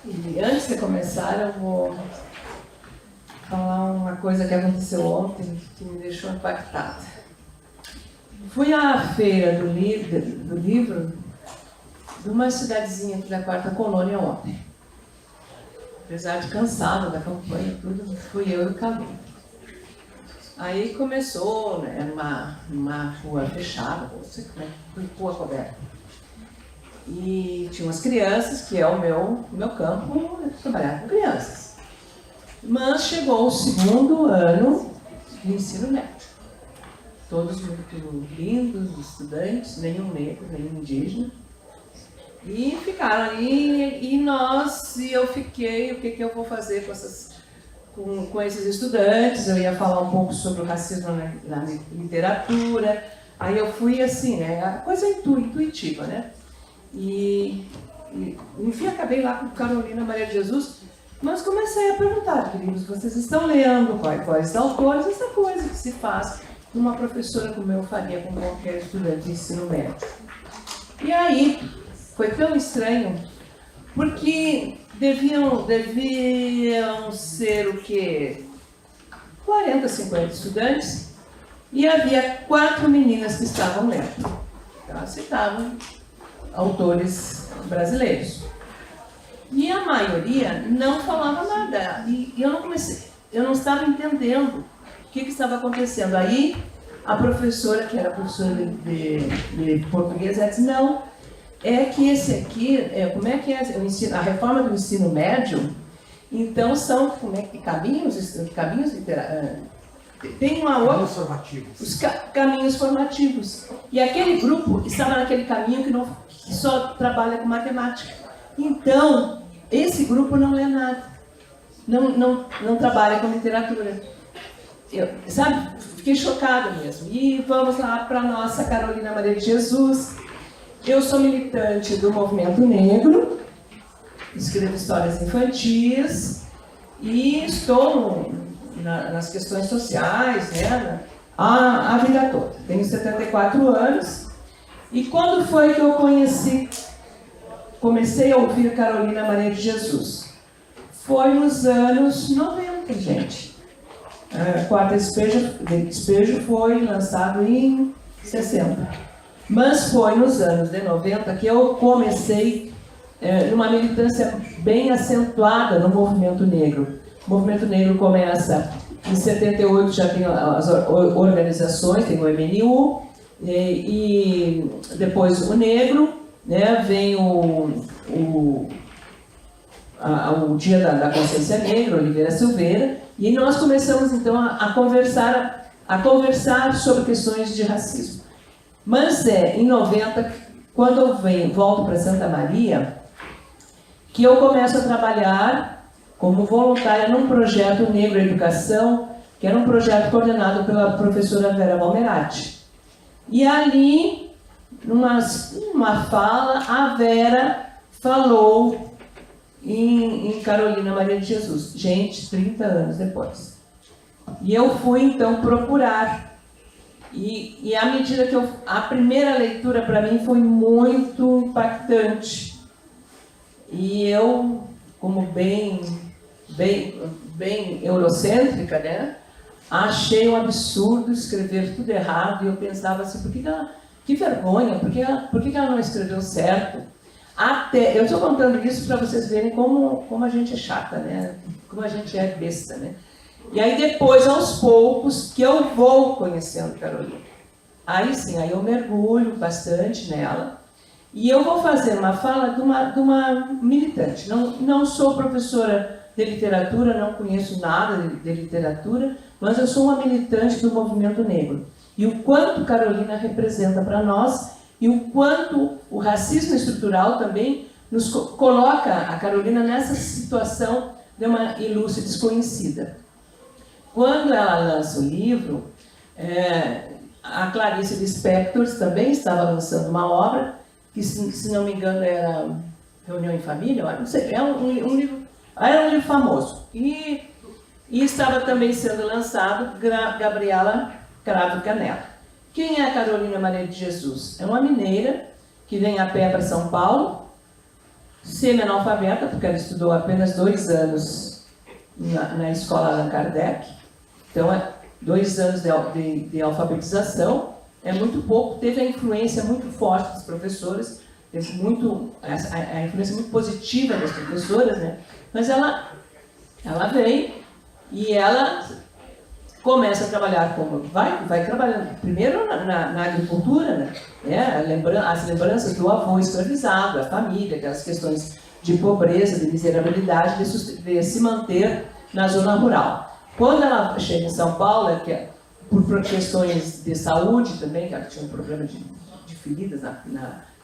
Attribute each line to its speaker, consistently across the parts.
Speaker 1: E antes de começar, eu vou falar uma coisa que aconteceu ontem que me deixou impactada. Fui à feira do livro de uma cidadezinha aqui da Quarta Colônia ontem. Apesar de cansada da campanha, tudo, fui eu e o Calu. Aí começou, né, numa rua fechada, não sei como é, rua coberta. E tinha umas crianças, que é o meu campo, trabalhar com crianças. Mas chegou o segundo ano de ensino médio. Todos muito lindos, estudantes, nenhum negro, nenhum indígena. E ficaram ali, e eu fiquei, o que eu vou fazer com esses estudantes? Eu ia falar um pouco sobre o racismo na literatura. Aí eu fui assim, né, a coisa intuitiva, né? E enfim, acabei lá com Carolina Maria de Jesus, mas comecei a perguntar, queridos, vocês estão lendo quais autores, essa coisa que se faz uma professora como eu faria com qualquer estudante de ensino médio. E aí, foi tão estranho, porque deviam ser o quê? 40, 50 estudantes, e havia 4 meninas que estavam lendo. Elas citavam autores brasileiros. E a maioria não falava nada. E eu não estava entendendo o que estava acontecendo. Aí a professora, que era professora de português, ela disse, não, é que esse aqui, como é que é a reforma do ensino médio, então são caminhos literários. Tem uma outra.
Speaker 2: Caminhos formativos.
Speaker 1: Os caminhos formativos. E aquele grupo estava naquele caminho que só trabalha com matemática. Então, esse grupo não lê nada. Não trabalha com literatura. Fiquei chocada mesmo. E vamos lá para a nossa Carolina Maria de Jesus. Eu sou militante do movimento negro, escrevo histórias infantis e estou nas questões sociais, né, a vida toda. Tenho 74 anos e quando foi que eu comecei a ouvir Carolina Maria de Jesus? Foi nos anos 90, gente. A Quarta Despejo foi lançado em 60. Mas foi nos anos de 90 que eu comecei uma militância bem acentuada no movimento negro. O movimento negro começa em 78, já tem as organizações, tem o MNU, e depois o negro, né, vem o Dia da Consciência Negra, Oliveira Silveira, e nós começamos então a conversar sobre questões de racismo. Mas em 90, quando eu volto para Santa Maria, que eu começo a trabalhar como voluntária num projeto Negro Educação, que era um projeto coordenado pela professora Vera Balmerati. E ali, numa fala, a Vera falou em Carolina Maria de Jesus. Gente, 30 anos depois. E eu fui, então, procurar. E à medida que a primeira leitura para mim foi muito impactante. E eu, como bem eurocêntrica, né, achei um absurdo escrever tudo errado. E eu pensava assim, que vergonha, por que ela não escreveu certo? Eu estou contando isso para vocês verem como a gente é chata, né? Como a gente é besta, né? E aí depois, aos poucos, que eu vou conhecendo Carolina. Aí sim, aí eu mergulho bastante nela. E eu vou fazer uma fala de uma militante. Não sou professora de literatura, não conheço nada de literatura, mas eu sou uma militante do movimento negro. E o quanto Carolina representa para nós, e o quanto o racismo estrutural também nos coloca a Carolina nessa situação de uma ilustre desconhecida. Quando ela lança o livro, a Clarice Lispector também estava lançando uma obra, que se não me engano era Reunião em Família, não sei, era um livro famoso. E estava também sendo lançado Gabriela Cravo Canela. Quem é a Carolina Maria de Jesus? É uma mineira que vem a pé para São Paulo, semi-analfabeta, porque ela estudou apenas 2 anos na escola Allan Kardec. Então, 2 anos de alfabetização é muito pouco. Teve a influência muito forte dos professores, teve a influência muito positiva das professoras, né? Mas ela vem e ela começa a trabalhar vai trabalhando primeiro na agricultura, né? As lembranças do avô escravizado, a família, aquelas questões de pobreza, de miserabilidade, de se manter na zona rural. Quando ela chega em São Paulo, por questões de saúde também, que ela tinha um problema de feridas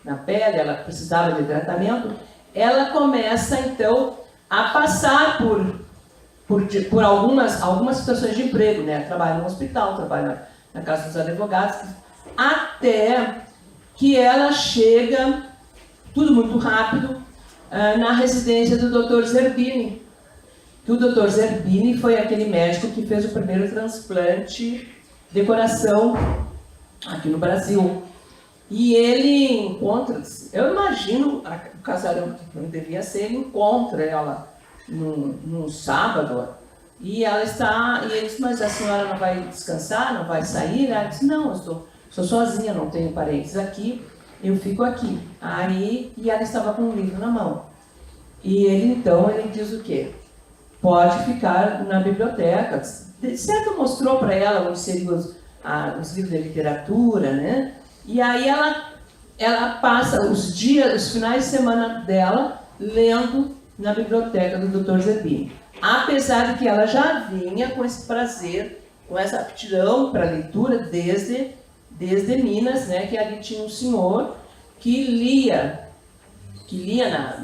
Speaker 1: na pele, ela precisava de tratamento, ela começa então a passar por algumas situações de emprego, né? Trabalha no hospital, trabalha na casa dos advogados, até que ela chega, tudo muito rápido, na residência do Dr. Zerbini. O Dr. Zerbini foi aquele médico que fez o primeiro transplante de coração aqui no Brasil. E ele encontra, eu imagino, o casarão que não devia ser, ele encontra ela num sábado, e ela está, e ele diz, mas a senhora não vai descansar, não vai sair? Ela diz, não, eu sou sozinha, não tenho parentes aqui, eu fico aqui. E ela estava com um livro na mão. E ele diz o quê? Pode ficar na biblioteca. De certo, mostrou para ela onde seriam os livros de literatura, né? E aí ela passa os finais de semana dela lendo na biblioteca do Dr. Zerbini. Apesar de que ela já vinha com esse prazer, com essa aptidão para leitura desde Minas, né? Que ali tinha um senhor que lia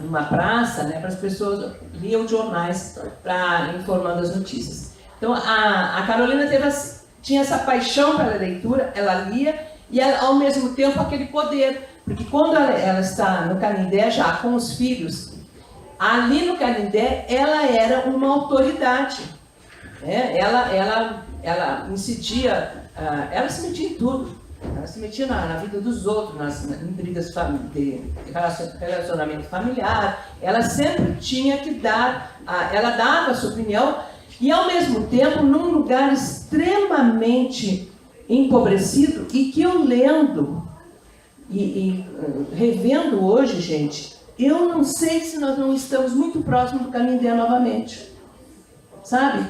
Speaker 1: numa praça, né? Para as pessoas, lia os jornais informando as notícias. Então a Carolina tinha essa paixão pela leitura, ela lia e ela, ao mesmo tempo aquele poder, porque quando ela está no Canindé já com os filhos, ali no Canindé ela era uma autoridade, né? Ela incidia, ela se metia em tudo, ela se metia na vida dos outros, em brigas de relacionamento familiar, ela sempre tinha que ela dava a sua opinião, e ao mesmo tempo num lugar extremamente empobrecido, e que eu lendo e revendo hoje, gente, eu não sei se nós não estamos muito próximos do Canindé novamente, sabe?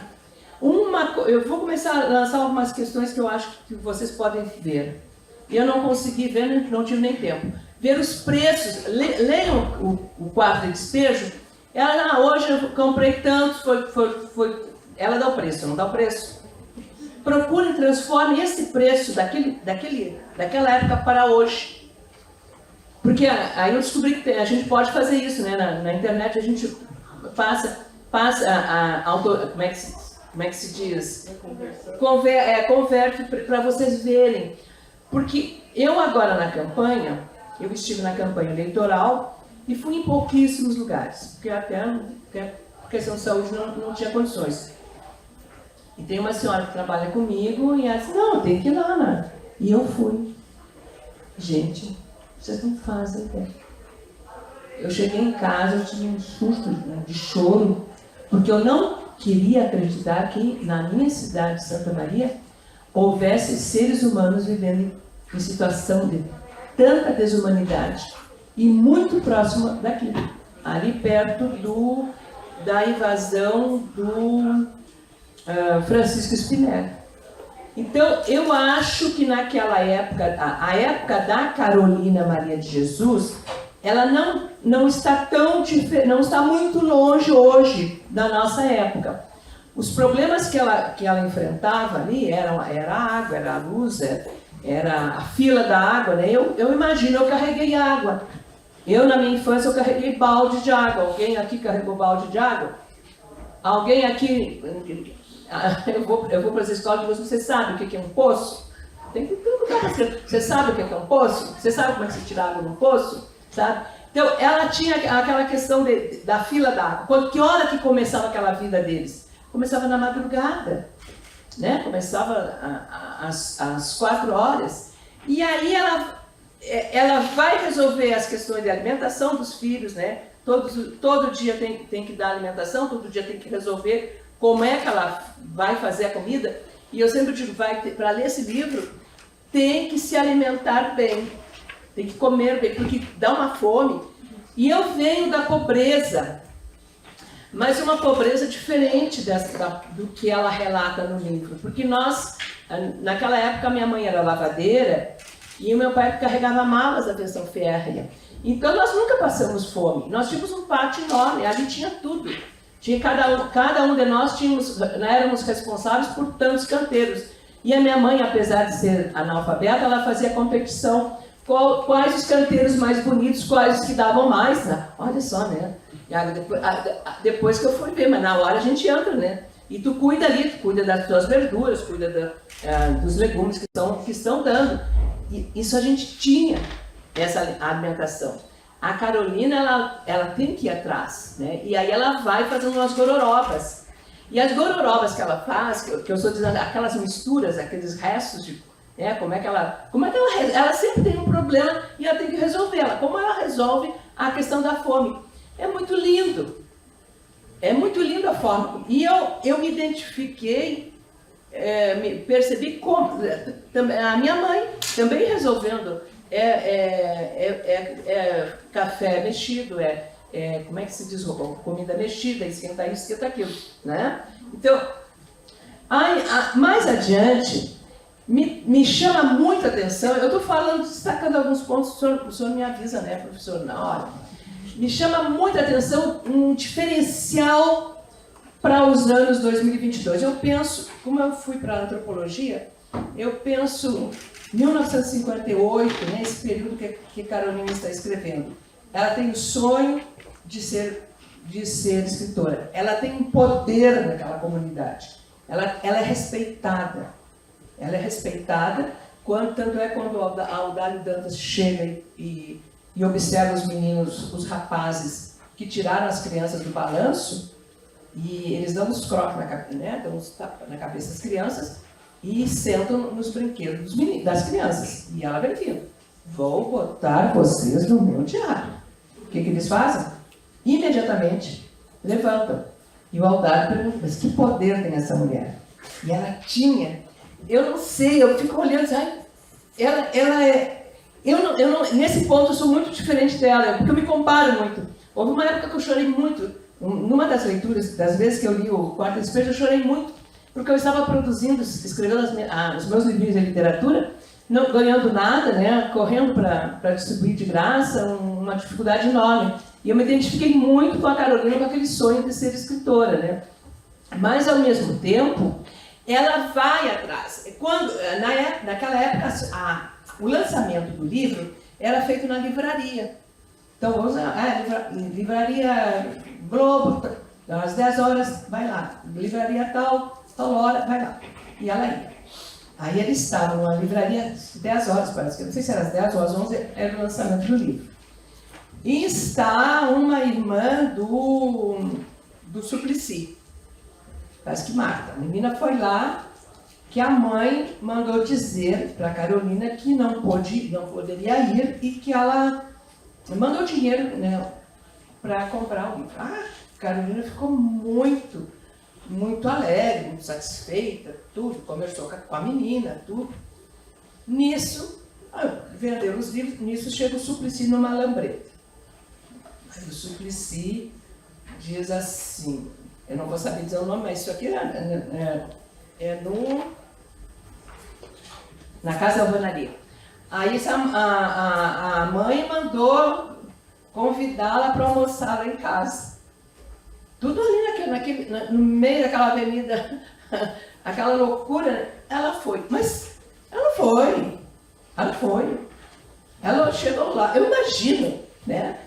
Speaker 1: Eu vou começar a lançar algumas questões que eu acho que vocês podem ver. Eu não consegui ver, não tive nem tempo. Ver os preços, leiam o quadro de despejo. Ela, hoje eu comprei tanto, ela dá o preço, não dá o preço? Procure, transforme esse preço daquela época para hoje. Porque aí eu descobri que a gente pode fazer isso, né? Na internet a gente passa como é que se diz? Converte para vocês verem. Porque eu agora eu estive na campanha eleitoral e fui em pouquíssimos lugares, porque até por questão de saúde não tinha condições. E tem uma senhora que trabalha comigo e ela disse, não, tem que ir lá, né? E eu fui. Gente, vocês não fazem ideia. Eu cheguei em casa, eu tive um susto, né, de choro, porque eu não queria acreditar que na minha cidade, Santa Maria, houvesse seres humanos vivendo em situação de tanta desumanidade e muito próximo daqui, ali perto da invasão do Francisco Spinelli. Então, eu acho que naquela época, a época da Carolina Maria de Jesus, ela não está não está muito longe hoje da nossa época. Os problemas que ela enfrentava ali era a água, era a luz, era a fila da água, né? Eu imagino, eu carreguei água. Na minha infância, eu carreguei balde de água. Alguém aqui carregou balde de água? Alguém aqui... Eu vou para as escolas e você sabe o que é um poço? Tem que perguntar para você. Você sabe o que é um poço? Você sabe como é que se tira água num poço? Sabe? Então, ela tinha aquela questão da fila da água. Que hora que começava aquela vida deles? Começava na madrugada, né? Começava às 4 horas. E aí ela vai resolver as questões de alimentação dos filhos, né? todo dia tem que dar alimentação, todo dia tem que resolver como é que ela vai fazer a comida. E eu sempre digo, para ler esse livro, tem que se alimentar bem, tem que comer bem, porque dá uma fome. E eu venho da pobreza, mas uma pobreza diferente do que ela relata no livro. Porque naquela época, minha mãe era lavadeira e o meu pai carregava malas da pensão férrea. Então, nós nunca passamos fome. Nós tínhamos um pátio enorme, ali tinha tudo. Tinha cada um de nós éramos responsáveis por tantos canteiros. E a minha mãe, apesar de ser analfabeta, ela fazia competição. Quais os canteiros mais bonitos, quais os que davam mais, né? Olha só, né? Depois que eu fui ver, mas na hora a gente entra, né? E tu cuida ali, tu cuida das tuas verduras, cuida dos legumes que estão dando. E isso a gente tinha, essa alimentação. A Carolina, ela tem que ir atrás, né? E aí ela vai fazendo umas gororobas. E as gororobas que ela faz, que eu estou dizendo, aquelas misturas, aqueles restos de... Como é que ela sempre tem um problema e ela tem que resolvê-la. Como ela resolve a questão da fome? É muito lindo. É muito lindo a forma. E eu me identifiquei, percebi como a minha mãe também resolvendo. Café mexido, como é que se diz? Comida mexida, esquenta isso, esquenta aquilo, né? Então, mais adiante, me chama muita atenção, eu estou falando, destacando alguns pontos, o senhor me avisa, né, professor, na hora. Me chama muita atenção um diferencial para os anos 2022. Eu penso, como eu fui para a antropologia, eu penso 1958, né, esse período que Carolina está escrevendo. Ela tem o sonho de ser escritora. Ela tem um poder naquela comunidade. Ela é respeitada. Ela é respeitada, tanto é quando a Audálio Dantas chega e observa os meninos, os rapazes que tiraram as crianças do balanço, e eles dão uns croques dão uns tapas na cabeça das crianças e sentam nos brinquedos das crianças. E ela vai vindo. Vou botar vocês no meu diário. O que eles fazem? Imediatamente levantam. E o Audálio pergunta, mas que poder tem essa mulher? E ela tinha... Eu não sei, eu fico olhando, nesse ponto eu sou muito diferente dela, porque eu me comparo muito. Houve uma época que eu chorei muito, numa das leituras, das vezes que eu li o Quarto Despejo, eu chorei muito, porque eu estava produzindo, escrevendo os meus livrinhos de literatura, não ganhando nada, né, correndo para distribuir de graça, uma dificuldade enorme. E eu me identifiquei muito com a Carolina, com aquele sonho de ser escritora, né. Mas, ao mesmo tempo, ela vai atrás. Naquela época, o lançamento do livro era feito na livraria. Então, vamos livraria Globo, às 10 horas, vai lá. Livraria tal hora, vai lá. E ela ia. Aí eles estavam na livraria 10 horas, parece que, não sei se era às 10 ou às 11, era o lançamento do livro. E está uma irmã do Suplicy. Parece que Marta. A menina foi lá, que a mãe mandou dizer para a Carolina que não poderia ir e que ela mandou dinheiro, né, para comprar o livro. Carolina ficou muito, muito alegre, muito satisfeita, tudo, conversou com a menina, tudo. Nisso, vendeu os livros, nisso chega o Suplicy numa lambreta. Aí o Suplicy diz assim... Eu não vou saber dizer o nome, mas isso aqui na Casa da Alvenaria. Aí a mãe mandou convidá-la para almoçar lá em casa. Tudo ali no meio daquela avenida, aquela loucura, ela foi. Mas ela foi. Ela chegou lá, eu imagino, né?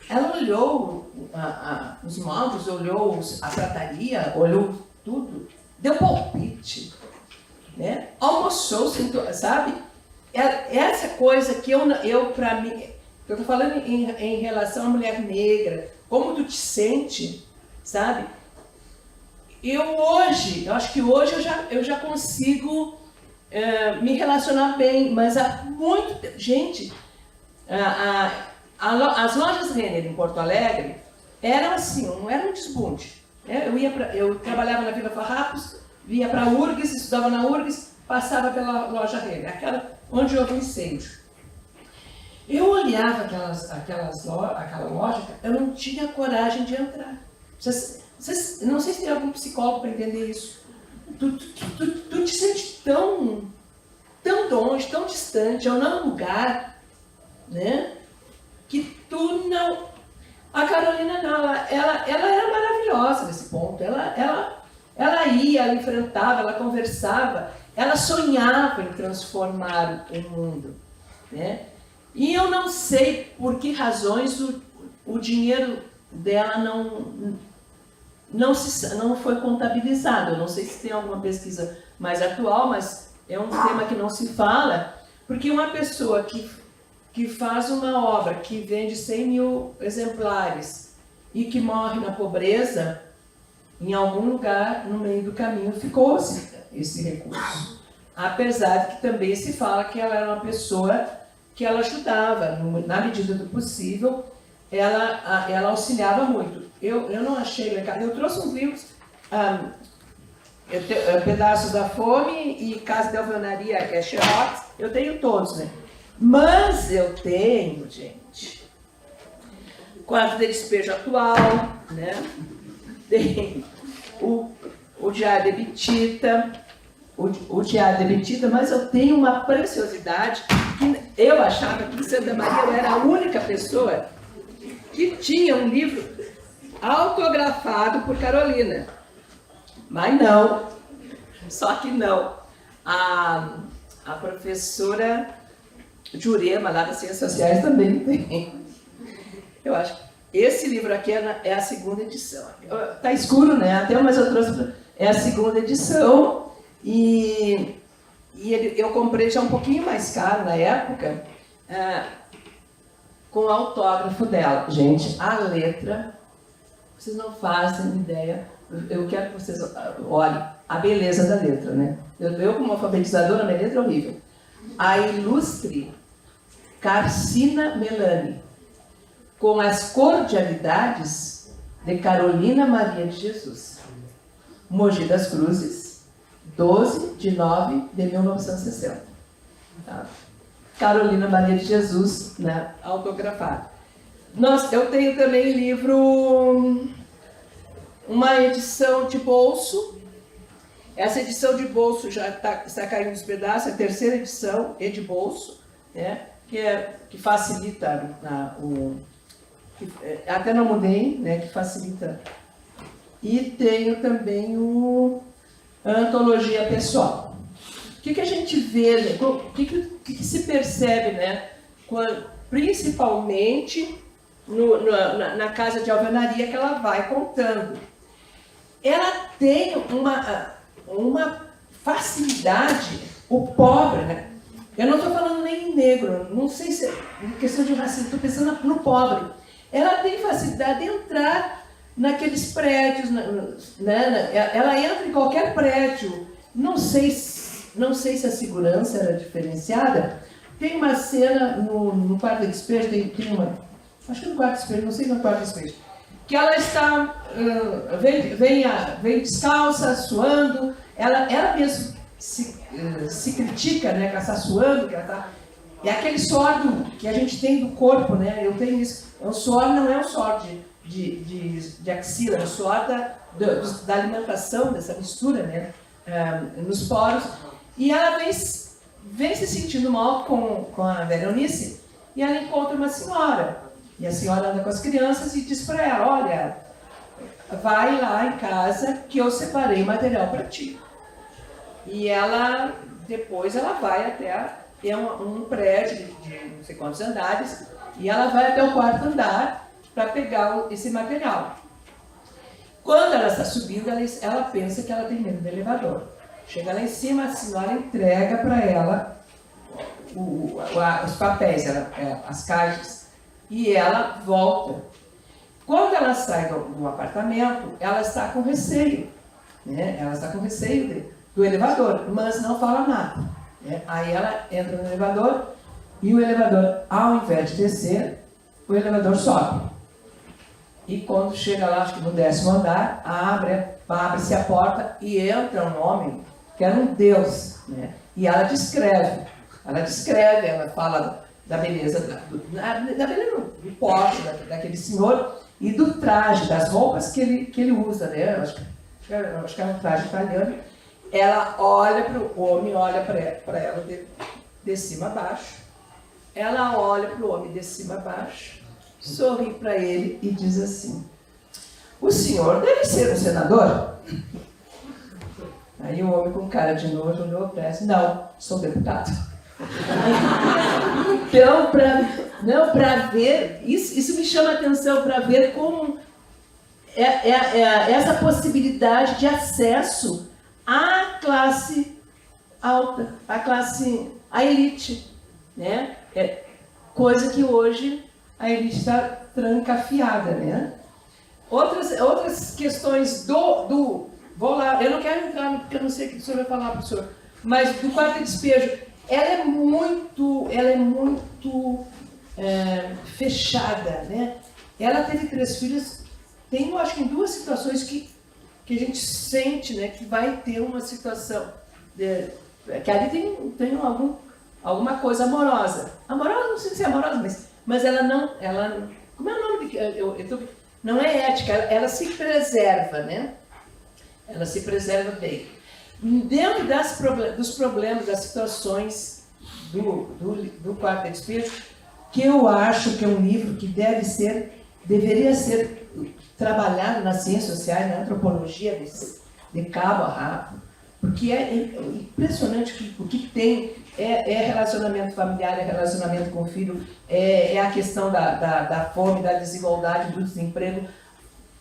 Speaker 1: Ela olhou os móveis, olhou a prataria, olhou tudo, deu palpite, né? Almoçou, sentou, sabe? Essa coisa que para mim, eu estou falando em relação à mulher negra, como tu te sente, sabe? Eu acho que hoje eu já consigo me relacionar bem, mas há muito... Gente, as lojas Renner em Porto Alegre era assim, era um desbunde. Eu trabalhava na Vila Farrapos, ia para a URGS, estudava na URGS, passava pela loja Renner, aquela onde houve um incêndio. Eu olhava aquela loja, eu não tinha coragem de entrar. Não sei se tem algum psicólogo para entender isso. Tu te sente tão longe, tão distante, ou não lugar, né? Que tu não... A Carolina não, ela era maravilhosa nesse ponto. Ela ia, ela enfrentava, ela conversava, ela sonhava em transformar o mundo, né? E eu não sei por que razões o dinheiro dela não foi contabilizado. Eu não sei se tem alguma pesquisa mais atual, mas é um tema que não se fala, porque uma pessoa que faz uma obra que vende 100 mil exemplares e que morre na pobreza, em algum lugar no meio do caminho ficou esse recurso. Apesar de que também se fala que ela era uma pessoa que ela ajudava, na medida do possível, ela auxiliava muito. Eu não achei legal. Eu trouxe uns livros, Pedaços da Fome e Casa de Alvenaria, que é Xerox, eu tenho todos, né? Mas eu tenho, gente, Quarto de Despejo Atual, né? Tem o Diário de Betita, o Diário de Betita, mas eu tenho uma preciosidade que eu achava que em Santa Maria eu era a única pessoa que tinha um livro autografado por Carolina. Mas não, só que não. A professora Jurema, lá das Ciências Sociais, também tem. Eu acho que esse livro aqui é a segunda edição. Está escuro, né? Até, mas eu trouxe... É a segunda edição e eu comprei já um pouquinho mais caro na época, com o autógrafo dela. Gente, a letra, vocês não fazem ideia. Eu quero que vocês olhem a beleza da letra, né? Eu como alfabetizadora, minha letra é horrível. A ilustre Carcina Melani, com as cordialidades de Carolina Maria de Jesus. Mogi das Cruzes, 12 de 9 de 1960. Tá? Carolina Maria de Jesus, né? Autografado. Eu tenho também livro, uma edição de bolso. Essa edição de bolso já está caindo nos pedaços, é a terceira edição, de bolso, né? Que facilita até não mudei, né? Que facilita. E tenho também a antologia pessoal. O que a gente vê, o que se percebe, né? Principalmente na casa de alvenaria que ela vai contando. Ela tem uma facilidade, o pobre, né? Eu não estou falando nem em negro, não sei se é questão de racismo, estou pensando no pobre. Ela tem facilidade de entrar naqueles prédios, né? Ela entra em qualquer prédio. Não sei se a segurança era diferenciada. Tem uma cena no quarto de despejo, tem uma, acho que no quarto de despejo, não sei se no quarto de despejo, que ela está, vem descalça, suando, ela mesmo se critica, né, que ela está suando, que ela está... É aquele suor que a gente tem do corpo, né? Eu tenho isso. O suor não é um suor de axila, é o suor da alimentação, dessa mistura, né? Nos poros. E ela vem se sentindo mal com a Veronice, e ela encontra uma senhora. E a senhora anda com as crianças e diz para ela: olha, vai lá em casa que eu separei material para ti. E depois ela vai até um prédio de não sei quantos andares, e ela vai até o quarto andar para pegar esse material. Quando ela está subindo, ela pensa que ela tem medo do elevador. Chega lá em cima, a senhora entrega para ela os papéis, as caixas, e ela volta. Quando ela sai do apartamento, ela está com receio, né? Ela está com receio do elevador, mas não fala nada, né? Aí ela entra no elevador e o elevador, ao invés de descer, o elevador sobe. E quando chega lá, acho que no 10º andar, abre-se a porta e entra um homem que era um deus, né? E ela descreve, ela fala da beleza, da beleza do porte daquele senhor e do traje, das roupas que ele usa, né? Acho que é um traje italiano. Ela olha para o homem, olha para ela de cima a baixo. Ela olha para o homem de cima a baixo, sorri para ele e diz assim: o senhor deve ser um senador? Aí o homem com cara de nojo olhou para ela e disse: não, sou deputado. Então, para ver, isso me chama a atenção, para ver como essa possibilidade de acesso à classe alta, à elite, né? Coisa que hoje a elite está trancafiada, né? Outras questões vou lá, eu não quero entrar, porque eu não sei o que o senhor vai falar, professor, mas do quarto de despejo, ela é muito fechada, né? Ela teve 3 filhos, tem, eu acho que em 2 situações que a gente sente, né, que vai ter uma situação, que ali tem alguma coisa amorosa. Amorosa, não sei se é amorosa, mas ela não, como é o nome não é ética, ela se preserva, né? Ela se preserva bem. Dentro dos problemas, das situações do quarto de despejo, que eu acho que é um livro que deveria ser trabalhado nas ciências sociais, na antropologia, de cabo a rabo, porque é impressionante o que tem, relacionamento familiar, é relacionamento com o filho, é a questão da fome, da desigualdade, do desemprego,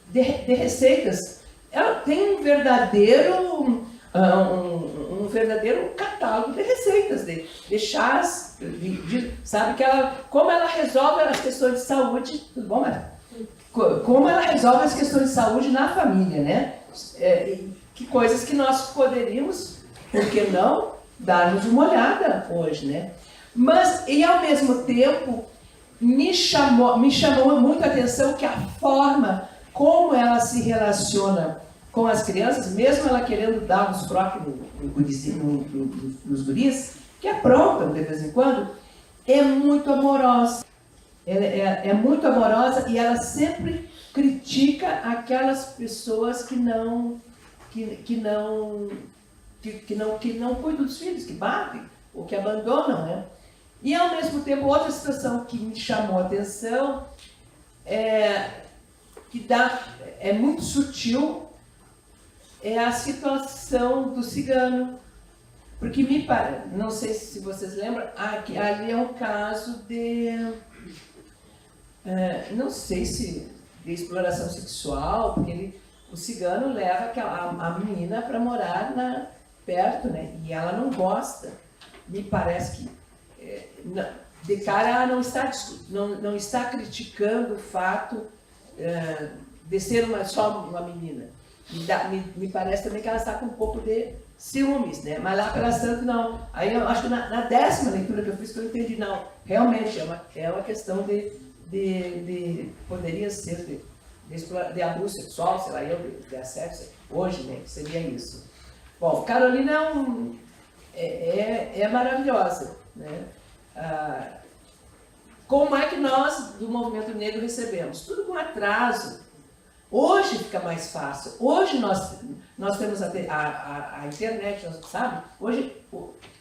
Speaker 1: de receitas. Ela tem um verdadeiro catálogo de receitas, de chás, sabe, como ela resolve as questões de saúde, tudo bom, Maria? Como ela resolve as questões de saúde na família, né? Que coisas que nós poderíamos, por que não, dar-nos uma olhada hoje, né? Mas, e ao mesmo tempo, me chamou muito a atenção que a forma como ela se relaciona com as crianças, mesmo ela querendo dar uns troques nos guris, que aprontam de vez em quando, é muito amorosa. Ela é muito amorosa e ela sempre critica aquelas pessoas que não cuidam dos filhos, que batem ou que abandonam, né? E ao mesmo tempo, outra situação que me chamou a atenção é muito sutil, é a situação do cigano. Porque não sei se vocês lembram, ali é um caso não sei se de exploração sexual, porque o cigano leva a menina para morar perto, né? E ela não gosta. Me parece que, de cara, ela não está criticando o fato de ser só uma menina. Me parece também que ela está com um pouco de ciúmes, né? Mas lá pelas tantas, não. Aí eu acho que na 10ª leitura que eu fiz, que eu entendi, não. Realmente é uma questão poderia ser de abuso sexual, sei lá, de assédio, hoje, né? Seria isso. Bom, Carolina é maravilhosa, né? Como é que nós, do movimento negro, recebemos? Tudo com atraso. Hoje fica mais fácil. Hoje nós temos a internet, sabe? Hoje,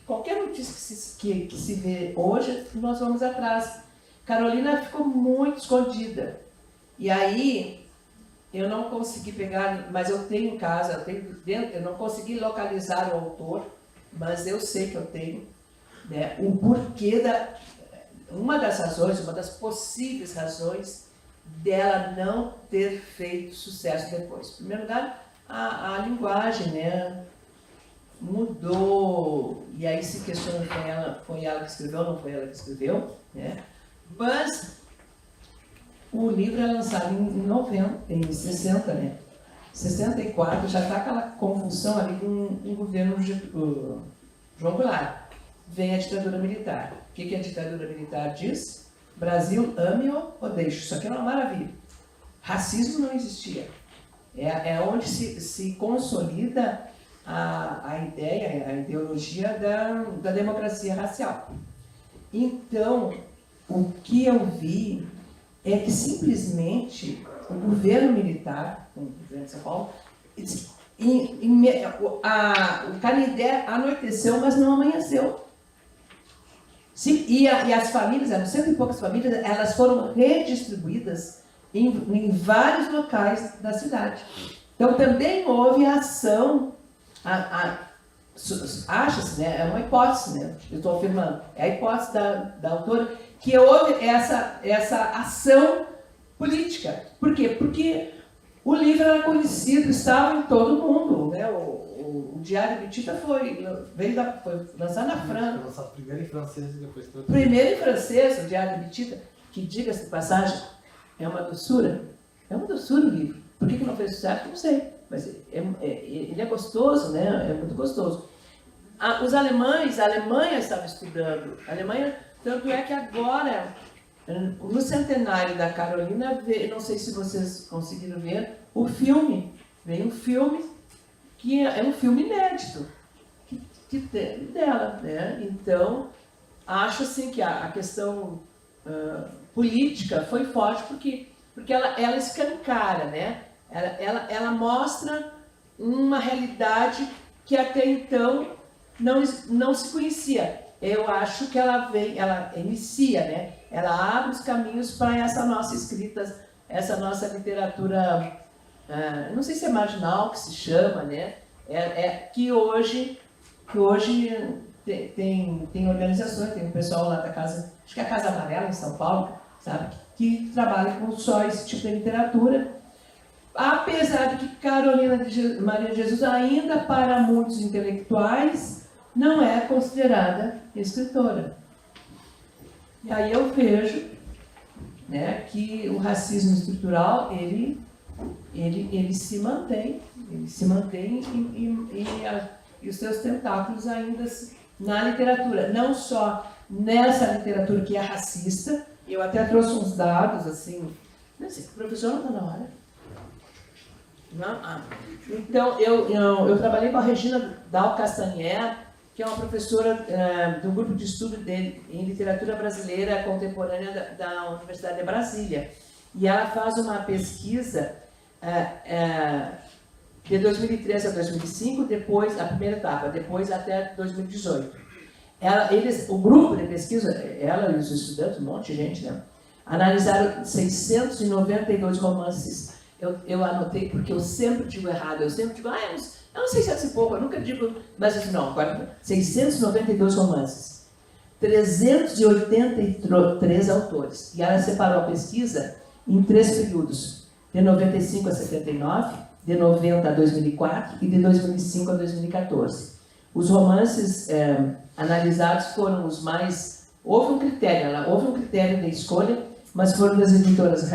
Speaker 1: qualquer notícia que se vê hoje, nós vamos atrás. Carolina ficou muito escondida. E aí, eu não consegui pegar, mas eu tenho em casa, eu não consegui localizar o autor, mas eu sei que eu tenho, né, o porquê uma das razões, uma das possíveis razões dela não ter feito sucesso depois. Em primeiro lugar, a linguagem, né, mudou, e aí se questiona, foi ela que escreveu ou não foi ela que escreveu, né? Mas o livro é lançado em 60, né? 64, já está aquela convulsão ali com o governo João Goulart. Vem a ditadura militar. O que a ditadura militar diz? Brasil, ame-o ou deixe. Isso aqui é uma maravilha. racismo não existia. É onde se consolida a ideia, a ideologia da democracia racial. Então, o que eu vi é que simplesmente o governo militar, o governo de São Paulo, o Canindé anoiteceu, mas não amanheceu. Sim, e as famílias, eram 100 e poucas famílias, elas foram redistribuídas em vários locais da cidade. Então também houve ação, acha-se, né, é uma hipótese, né, eu estou afirmando, é a hipótese da autora, que houve essa ação política. Por quê? Porque o livro era conhecido, estava em todo mundo, né? O Diário de Tita foi lançado na França.
Speaker 2: Foi lançado primeiro em francês e depois traduzido.
Speaker 1: Primeiro em francês, o Diário de Tita, que, diga-se de passagem, é uma doçura. É uma doçura o livro. Por que não fez sucesso? Não sei. Mas ele é gostoso, né? É muito gostoso. Os alemães, a Alemanha estava estudando. A Alemanha, tanto é que agora, no centenário da Carolina, não sei se vocês conseguiram ver, o filme. Veio um filme que é um filme inédito dela, né? Então, acho assim que a questão política foi forte porque ela escancara, né? Ela mostra uma realidade que até então não se conhecia. Eu acho que ela inicia, né? Ela abre os caminhos para essa nossa escrita, essa nossa literatura, não sei se é marginal que se chama, né? Que hoje tem organizações, tem um pessoal lá da Casa, acho que é a Casa Amarela em São Paulo, sabe? Que trabalha com só esse tipo de literatura. Apesar de que Carolina Maria de Jesus, ainda para muitos intelectuais, não é considerada escritora. E aí eu vejo, né, que o racismo estrutural, ele se mantém e os seus tentáculos ainda na literatura, não só nessa literatura que é racista. Eu até trouxe uns dados, assim, não sei, o professor não está na hora. Não? Então, eu trabalhei com a Regina Dal Castanher, que é uma professora do grupo de estudo dele em literatura brasileira contemporânea da Universidade de Brasília. E ela faz uma pesquisa de 2013 a 2005, depois, a primeira etapa, depois até 2018. O grupo de pesquisa, ela e os estudantes, um monte de gente, né, analisaram 692 romances. Eu anotei porque eu sempre digo errado, eu sempre digo, eu não sei se é assim pouco, eu nunca digo, mas assim, não, agora 692 romances, 383 autores. E ela separou a pesquisa em 3 períodos, de 95 a 79, de 90 a 2004 e de 2005 a 2014. Os romances analisados foram os mais... Houve um critério de escolha, mas foram das editoras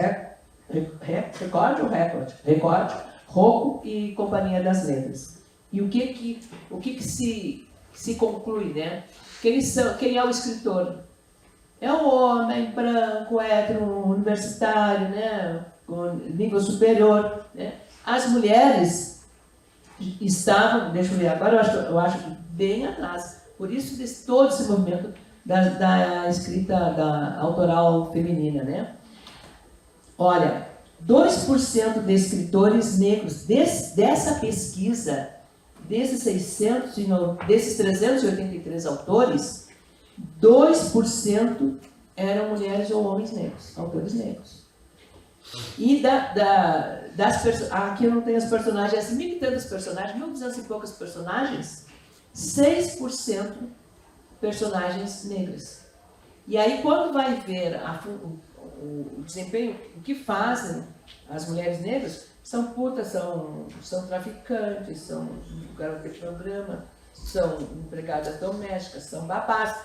Speaker 1: Record, Rocco e Companhia das Letras. E o que se conclui, né? Quem é o escritor? É um homem branco, hétero, universitário, né? Com nível superior, né? As mulheres estavam, deixa eu ver, agora eu acho bem atrás. Por isso todo esse movimento da escrita autoral feminina, né? Olha, 2% de escritores negros dessa pesquisa, desses 383 autores, 2% eram mulheres ou homens negros, autores negros. E aqui eu não tenho as personagens, as 1.000 e tantas personagens, 1.200 e poucas personagens, 6% personagens negras. E aí, quando vai ver o desempenho, o que fazem as mulheres negras, são putas, são traficantes, são garotas de programa, são empregadas domésticas, são babás.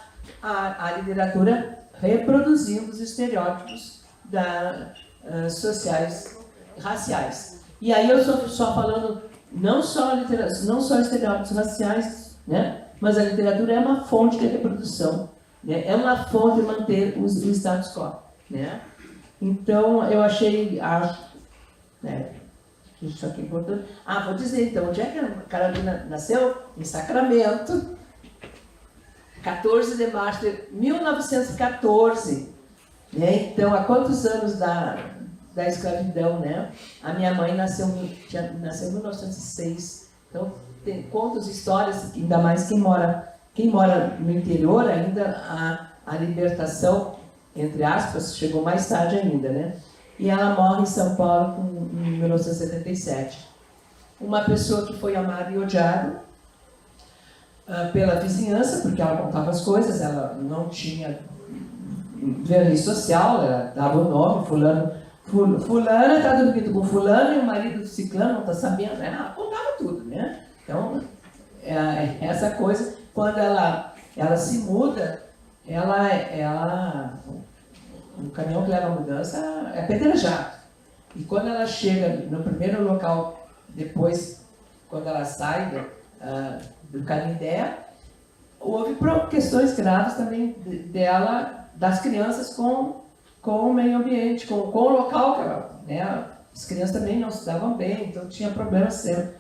Speaker 1: A literatura reproduzindo os estereótipos sociais, raciais. E aí eu estou só falando, não só estereótipos raciais, né? Mas a literatura é uma fonte de reprodução, né? É uma fonte de manter o status quo, né? Então eu achei né? Isso aqui é importante. Ah, vou dizer então, onde é que a Carolina nasceu? Em Sacramento, 14 de março de 1914. Né? Então, há quantos anos da escravidão, né? A minha mãe nasceu em 1906. Então, tem contos, histórias, ainda mais quem mora no interior, ainda a libertação, entre aspas, chegou mais tarde ainda, né? E ela morre em São Paulo em 1977. Uma pessoa que foi amada e odiada pela vizinhança, porque ela contava as coisas, ela não tinha verniz social, ela dava o nome, fulana está dormindo com fulano e o marido do ciclano não está sabendo, né? Ela contava tudo, né? Então, essa coisa, quando ela se muda, o caminhão que leva a mudança é apedrejado. E quando ela chega no primeiro local, depois, quando ela sai do Canindé, houve questões graves também dela, das crianças com o meio ambiente, com o local que ela, né? As crianças também não se davam bem, então tinha problema sério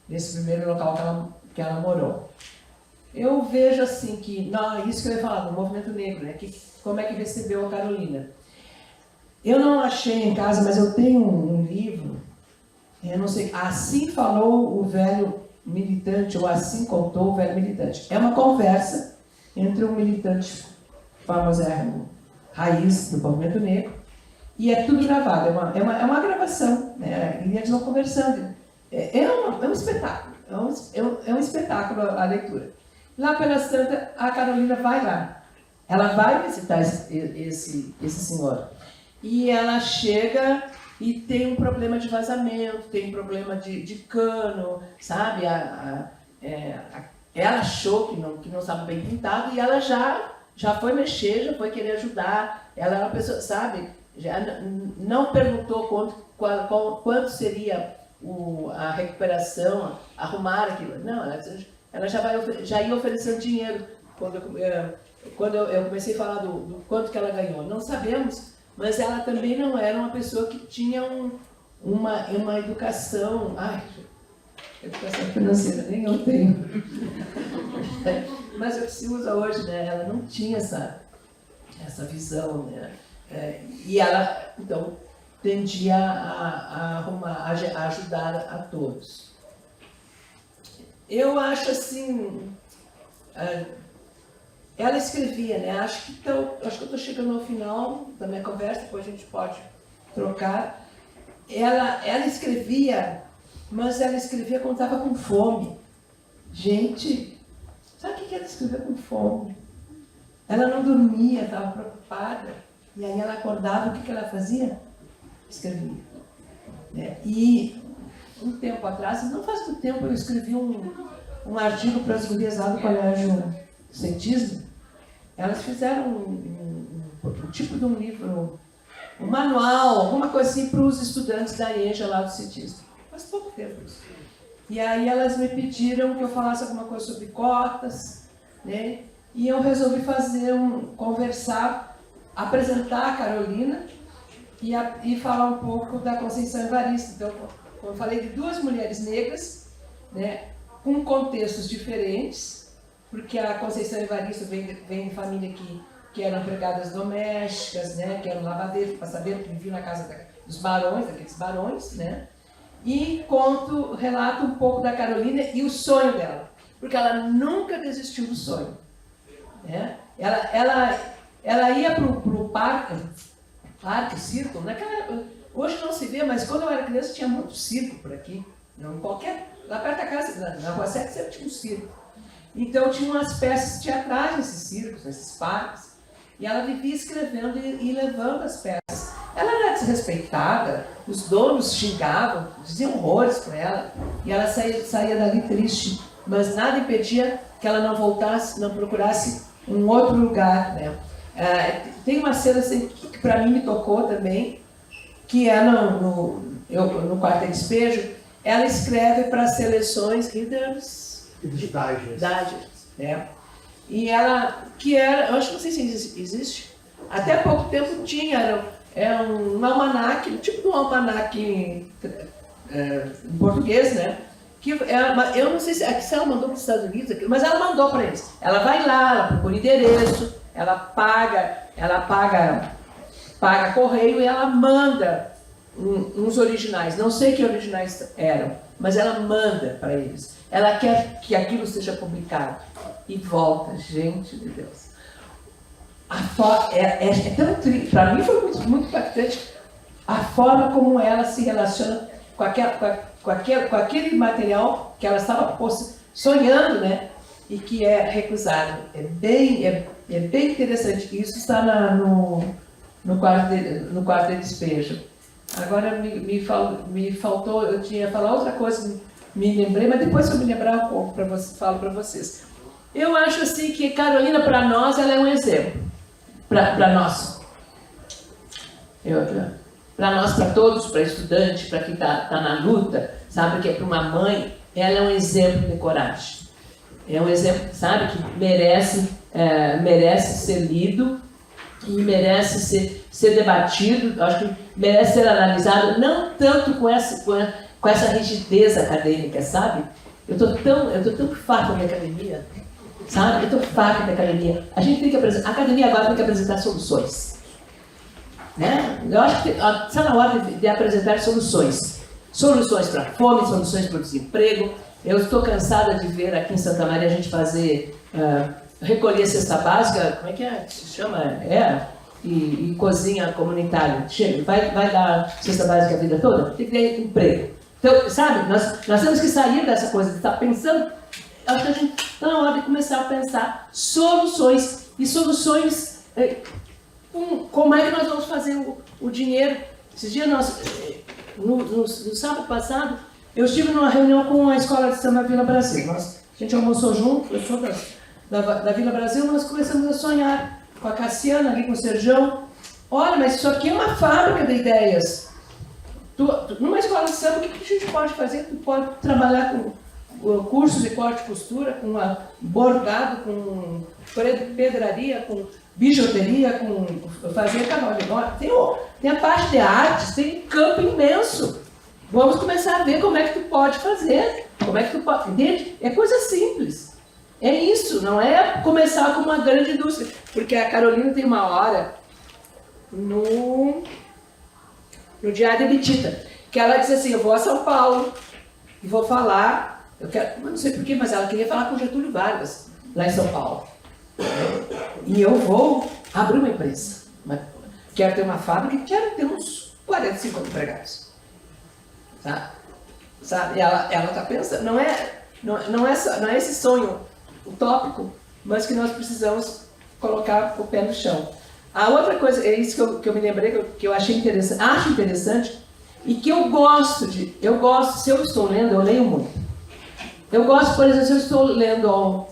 Speaker 1: nesse primeiro local que ela morou. Eu vejo assim que, isso que eu ia falar, do movimento negro, né? Como é que recebeu a Carolina. Eu não achei em casa, mas eu tenho um livro, eu não sei, Assim Falou o Velho Militante, ou Assim Contou o Velho Militante. É uma conversa entre um militante famosérrimo, raiz do movimento negro, e é tudo gravado, é uma gravação, né? E eles vão conversando. É um espetáculo, é um espetáculo a leitura. Lá pela Santa, a Carolina vai lá. Ela vai visitar esse senhor. E ela chega e tem um problema de vazamento, tem um problema de cano, sabe? Ela achou que não estava bem pintado e ela já foi mexer, já foi querer ajudar. Ela era uma pessoa, sabe? Já não perguntou quanto seria a recuperação, arrumar aquilo. Não, ela já ia oferecendo dinheiro. Quando eu comecei a falar do quanto que ela ganhou, não sabemos, mas ela também não era uma pessoa que tinha uma educação, educação financeira, nem eu tenho. Mas é o que se usa hoje, né? Ela não tinha essa visão, né? E ela, então, tendia a arrumar, a ajudar a todos. Eu acho assim, ela escrevia, né? Acho que eu estou chegando ao final da minha conversa, depois a gente pode trocar. Ela escrevia, mas ela escrevia quando estava com fome. Gente, sabe o que ela escrevia com fome? Ela não dormia, estava preocupada. E aí ela acordava, o que ela fazia? Escrevia. E um tempo atrás, não faz muito tempo, eu escrevi um artigo para as gurias lá do Colégio Cientismo. Elas fizeram um tipo de um livro, um manual, alguma coisa assim para os estudantes da EJA lá do Cientismo. Faz pouco tempo isso. E aí elas me pediram que eu falasse alguma coisa sobre cotas, né? E eu resolvi conversar, apresentar a Carolina e falar um pouco da Conceição Evaristo. Então, eu falei de duas mulheres negras, né, com contextos diferentes, porque a Conceição Evaristo vem de família que eram empregadas domésticas, né, que eram lavadeiros, para saber que viviam na casa dos barões, daqueles barões, né, e relato um pouco da Carolina e o sonho dela, porque ela nunca desistiu do sonho. Né? Ela ia para o parque, circo, hoje não se vê, mas quando eu era criança tinha muito circo por aqui. Lá perto da casa, na Rua 7, sempre tinha um circo. Então tinha umas peças teatrais nesses circos, nesses parques, e ela vivia escrevendo e levando as peças. Ela era desrespeitada, os donos xingavam, diziam horrores para ela, e ela saía dali triste, mas nada impedia que ela não voltasse, não procurasse um outro lugar, né? Tem uma cena assim, que para mim me tocou também, que é no Quarto Despejo. Ela escreve para as seleções Readers Digest, né? E ela, eu acho que não sei se existe, até pouco tempo tinha, é um almanaque, tipo um almanaque em português, né? Que eu não sei se ela mandou para os Estados Unidos, mas ela mandou para eles. Ela vai lá, ela procura endereço, ela paga correio e ela manda uns originais. Não sei que originais eram, mas ela manda para eles. Ela quer que aquilo seja publicado. E volta, gente de Deus. Tão triste. Para mim foi muito impactante a forma como ela se relaciona com aquele material que ela estava sonhando, né? E que é recusado. É bem interessante. Isso está no quarto de despejo. Agora me faltou, eu tinha falado outra coisa, me lembrei, mas depois que eu me lembrar um pouco, falo para vocês. Eu acho assim que Carolina, para nós, ela é um exemplo. Para nós. Para nós, para todos, para estudante, para quem está na luta, sabe, que é para uma mãe, ela é um exemplo de coragem. É um exemplo, sabe, que merece ser lido e merece ser debatido, acho que merece ser analisado, não tanto com essa rigidez acadêmica, sabe? Eu tô tão farta da academia, sabe? Eu tô farta da academia. A gente tem que apresentar, a academia agora tem que apresentar soluções. Né? Eu acho que está na hora de apresentar soluções. Soluções para a fome, soluções para o desemprego. Eu estou cansada de ver aqui em Santa Maria a gente fazer, recolher cesta básica, como é que se chama? E cozinha comunitária. Chega, vai dar cesta básica a vida toda? Tem que ter emprego. Então, sabe, nós temos que sair dessa coisa de estar pensando. Acho que a gente está na hora de começar a pensar soluções. E soluções, como é que nós vamos fazer o dinheiro? Esses dias, no sábado passado, eu estive numa reunião com a Escola de Samba Vila Brasil. A gente almoçou junto, eu sou da Vila Brasil, nós começamos a sonhar com a Cassiana, ali com o Serjão. Olha, mas isso aqui é uma fábrica de ideias. Numa escola de samba, o que a gente pode fazer? Tu pode trabalhar com curso de corte e costura, com bordado, com pedraria, com bijuteria, com fazer cavalo de bota. Tem a parte de artes, tem um campo imenso. Vamos começar a ver como é que tu pode fazer. Como é que tu pode... Entende? É coisa simples. É isso, não é começar com uma grande indústria. Porque a Carolina tem uma hora no Diário de Betita, que ela disse assim, eu vou a São Paulo e vou falar, eu não sei porquê, mas ela queria falar com Getúlio Vargas, lá em São Paulo. E eu vou abrir uma empresa. Quero ter uma fábrica e quero ter uns 45 empregados. Sabe? E ela está pensando, não é esse sonho utópico, mas que nós precisamos colocar o pé no chão. A outra coisa, é isso que eu me lembrei, que eu achei interessante, acho interessante, e que eu gosto, se eu estou lendo, eu leio muito. Eu gosto, por exemplo, se eu estou lendo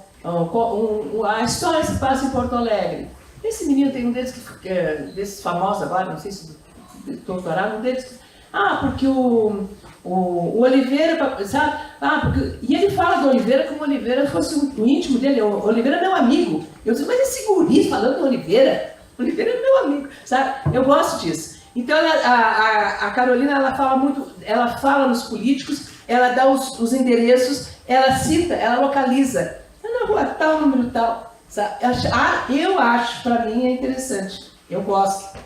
Speaker 1: a história se passa em Porto Alegre. Esse menino tem um desses famosos agora, não sei se doutorado, um deles, porque o Oliveira, sabe? E ele fala do Oliveira como o Oliveira fosse o íntimo dele, o Oliveira é meu amigo. Eu disse, mas esse guri falando do Oliveira é meu amigo, sabe? Eu gosto disso. Então a Carolina, ela fala nos políticos, ela dá os endereços, ela cita, ela localiza. É na rua tal, número tal. Sabe? Eu acho, para mim, é interessante. Eu gosto,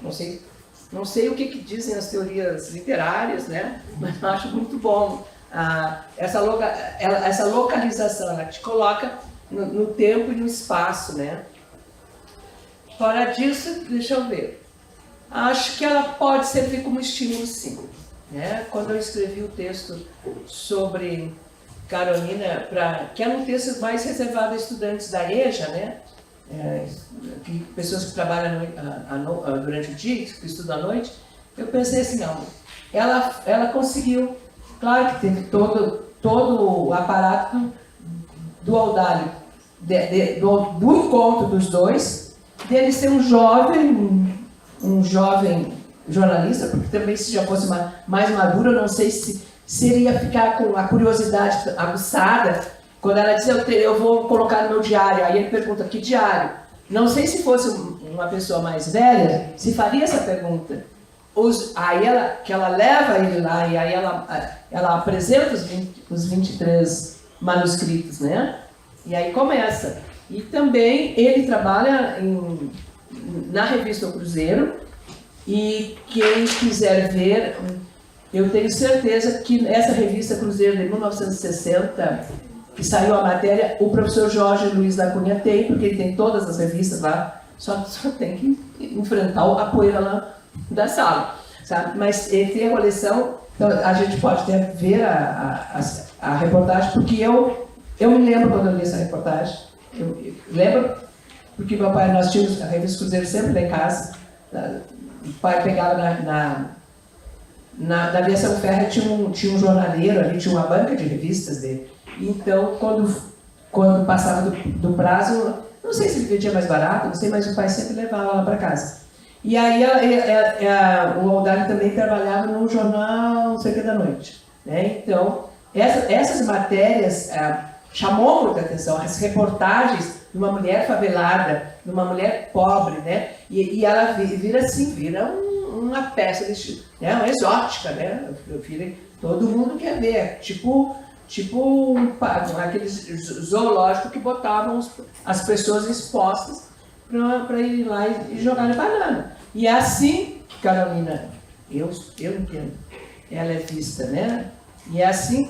Speaker 1: não sei o que dizem as teorias literárias, né? Mas eu acho muito bom essa localização, ela te coloca no tempo e no espaço, né? Fora disso, deixa eu ver. Acho que ela pode servir como estímulo, sim. Né? Quando eu escrevi o texto sobre Carolina, que era um texto mais reservado a estudantes da EJA, né? Pessoas que trabalham durante o dia, que estudam à noite, eu pensei assim, não, ela conseguiu, claro que teve todo o aparato do Audálio, do encontro dos dois, dele ser um jovem jornalista, porque também se já fosse mais maduro, eu não sei se iria ficar com a curiosidade aguçada, quando ela diz, eu vou colocar no meu diário, aí ele pergunta, que diário? Não sei se fosse uma pessoa mais velha, se faria essa pergunta. aí ela leva ele lá e aí ela apresenta os 23 manuscritos, né? E aí começa. E também ele trabalha na revista O Cruzeiro, e quem quiser ver, eu tenho certeza que essa revista Cruzeiro de 1960, que saiu a matéria, o professor Jorge Luiz da Cunha tem, porque ele tem todas as revistas lá, só tem que enfrentar a poeira lá da sala, sabe? Mas ele tem a coleção, então a gente pode até ver a reportagem, porque eu me lembro quando eu li essa reportagem, eu lembro, porque meu pai, nós tínhamos a revista Cruzeiro sempre lá em casa, o pai pegava na aviação férrea, tinha um jornaleiro ali, tinha uma banca de revistas dele, então quando passava do prazo, não sei se ele vendia mais barato, não sei, mas o pai sempre levava lá para casa. E aí o Aldari também trabalhava num jornal, não sei o que da noite, né? Então, essas matérias chamou muita atenção, as reportagens de uma mulher favelada, de uma mulher pobre, né? E ela vira uma peça, né? Uma exótica, né? Todo mundo quer ver, tipo aqueles zoológicos que botavam as pessoas expostas para ir lá e jogar banana. E é assim que Carolina, eu entendo, ela é vista, né? E é assim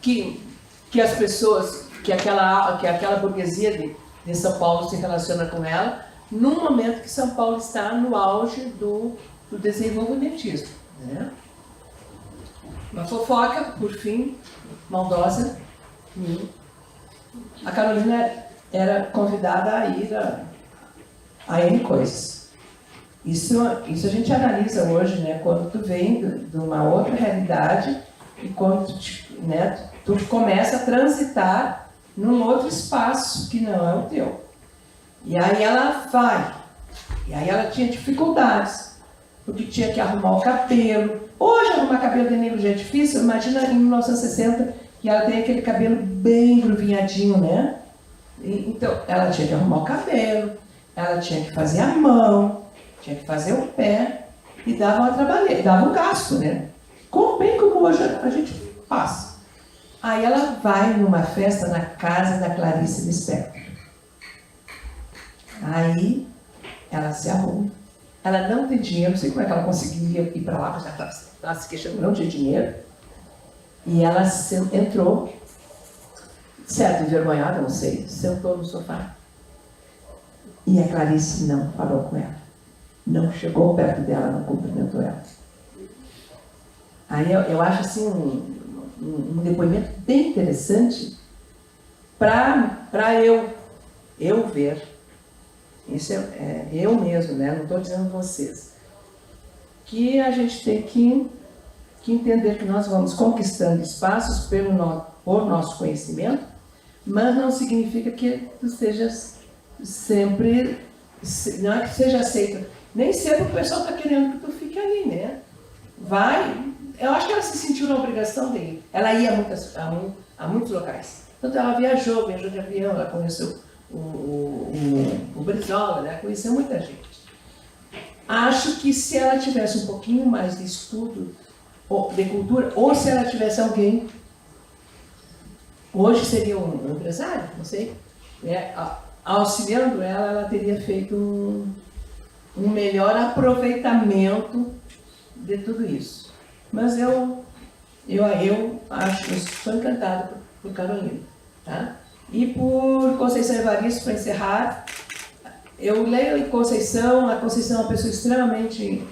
Speaker 1: que as pessoas, que aquela burguesia de São Paulo se relaciona com ela, num momento que São Paulo está no auge do desenvolvimentismo, né? Uma fofoca, por fim, maldosa. A Carolina era convidada a ir a N coisas. Isso a gente analisa hoje, né? Quando tu vem de uma outra realidade e quando tu começa a transitar num outro espaço que não é o teu. E aí ela vai. E aí ela tinha dificuldades, porque tinha que arrumar o cabelo. Hoje arrumar cabelo de negro já é difícil, imagina em 1960, que ela tem aquele cabelo bem gruvinhadinho, né? Então, ela tinha que arrumar o cabelo, ela tinha que fazer a mão, tinha que fazer o pé, e dava uma trabalheira, dava um gasto, né? Bem como hoje a gente passa. Aí ela vai numa festa na casa da Clarice Lispector. Aí ela se arruma. Ela não tem dinheiro, não sei como é que ela conseguia ir para lá, porque ela estava se queixando, não tinha dinheiro. E ela entrou, certo, envergonhada, não sei, sentou no sofá. E a Clarice não falou com ela. Não chegou perto dela, não cumprimentou ela. Aí eu acho assim um depoimento bem interessante para eu ver. Isso é eu mesmo, né? Não estou dizendo vocês. Que a gente tem que entender que nós vamos conquistando espaços por nosso conhecimento, mas não significa que tu sejas sempre, não é que seja aceita. Nem sempre o pessoal está querendo que tu fique ali, né? Vai. Eu acho que ela se sentiu na obrigação dele. Ela ia a muitos locais. Então ela viajou de avião, ela conheceu o Brizola, né? Conheceu muita gente. Acho que se ela tivesse um pouquinho mais de estudo, de cultura, ou se ela tivesse alguém, hoje seria um empresário, não sei, né? Auxiliando ela teria feito um melhor aproveitamento de tudo isso. Mas eu acho, eu sou encantada por Carolina, tá? E por Conceição Evaristo, para encerrar, eu leio em Conceição, a Conceição é uma pessoa extremamente